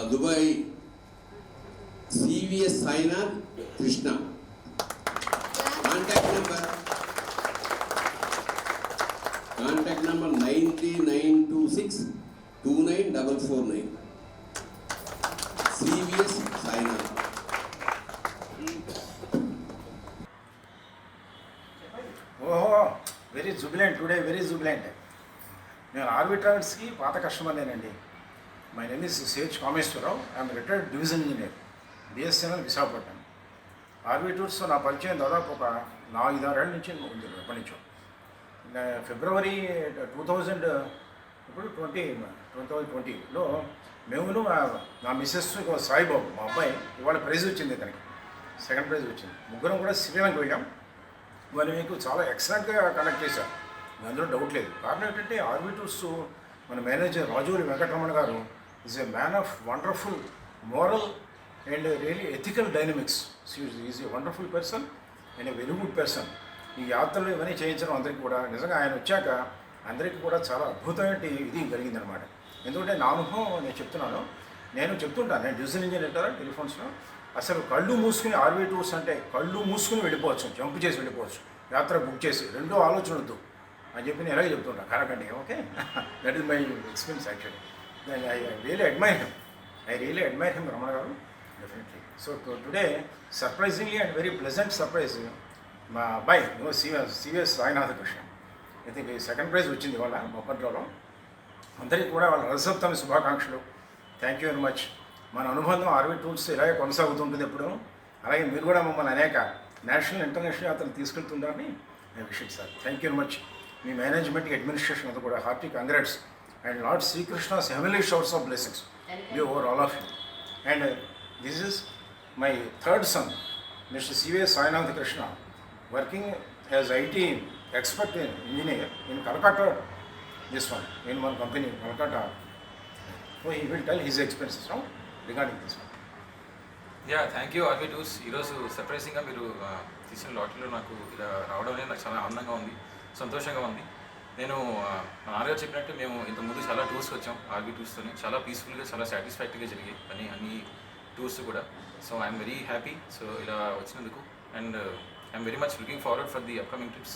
Dubai CVS Sainath Krishna. Contact number 9926 29449. CVS Sainath. ఓహో, very jubilant today, very jubilant. నేను RV ట్రావెల్స్కి పాత కస్టమర్నేనండి. My name is CH Kameswararao. I'm retired division engineer, BSNL Visakhapatnam. RV టూర్స్తో నా పరిచయం దాదాపు ఒక 4-6 ఏళ్ళ నుంచి ఉంది. ఎప్పటి నుంచో ఫిబ్రవరి 2020లో మేమును నా మిస్సెస్ సాయిబాబు మా అబ్బాయి ఇవాళ ప్రైజ్ వచ్చింది, తనకి సెకండ్ ప్రైజ్ వచ్చింది. ముగ్గురం కూడా శ్రీలంక వెళ్ళాం. వాళ్ళు మీకు చాలా ఎక్సలెంట్గా కండక్ట్ చేశారు, అందులో డౌట్ లేదు. కారణం ఏంటంటే ఆర్వి టూర్స్ మన మేనేజర్ రాజూరి వెంకటరమణ గారు is a man of wonderful moral and really ethical dynamics. Is a wonderful person and a very good person. ఈ యాత్రలు ఇవన్నీ చేయించడం అందరికీ కూడా నిజంగా ఆయన వచ్చాక అందరికీ కూడా చాలా అద్భుతమైన ఇది జరిగిందనమాట. ఎందుకంటే నా అనుభవం నేను చెప్తున్నాను, నేను చెప్తుంటాను. నేను డిజిటల్ ఇంజనీర్ అంటారా టెలిఫోన్స్లో, అసలు కళ్ళు మూసుకుని ఆర్వీ టూర్స్ అంటే కళ్ళు మూసుకుని వెళ్ళిపోవచ్చు, జంప్ చేసి వెళ్ళిపోవచ్చు, యాత్ర బుక్ చేసి, రెండో ఆలోచన వద్దు అని చెప్పి నేను ఎలాగే చెప్తుంటాను. Correct, okay. That is my experience actually. I really admire him Ramana garu, definitely. So today surprisingly and very pleasant surprise, మా అబ్బాయి CVS Sainatha Krishna. I think second prize వచ్చింది వాళ్ళ మొక్కట్లో. అందరికీ కూడా వాళ్ళ రజసప్తమి శుభాకాంక్షలు. Thank you very much. మన అనుబంధం ఆర్వీ టూర్స్ ఇలాగే కొనసాగుతుంటుంది ఎప్పుడు. అలాగే మీరు కూడా మమ్మల్ని అనేక నేషనల్ ఇంటర్నేషనల్ యాత్రలు తీసుకెళ్తుంటారని నేను విషయం sir. Thank you very much. మీ మేనేజ్మెంట్కి, అడ్మినిస్ట్రేషన్ అంతా కూడా hearty congrats. And lord Srikrishna's heavenly showers of blessings be over all of you. And this is my third son, mister CVS Sainath Krishna, working as IT expert engineer in Calcutta. This in one company in Calcutta. So he will tell his experiences now regarding this one. Yeah, thank you RV Tours. ఈరోజు సర్ప్రైజింగ్గా మీరు తీసిన లాటరీలో నాకు ఇలా రావడం అనేది నాకు చాలా ఆనందంగా ఉంది, సంతోషంగా ఉంది. నేను మా నాన్నగారు చెప్పినట్టు మేము ఇంతకుముందు చాలా టూర్స్ వచ్చాం ఆర్వీ టూర్స్తోనే. చాలా పీస్ఫుల్గా, చాలా సాటిస్ఫాక్టరీగా జరిగాయి అన్ని టూర్స్ కూడా. So I'm very happy so ఇలా వచ్చినందుకు. And I'm very much looking forward for the upcoming trips.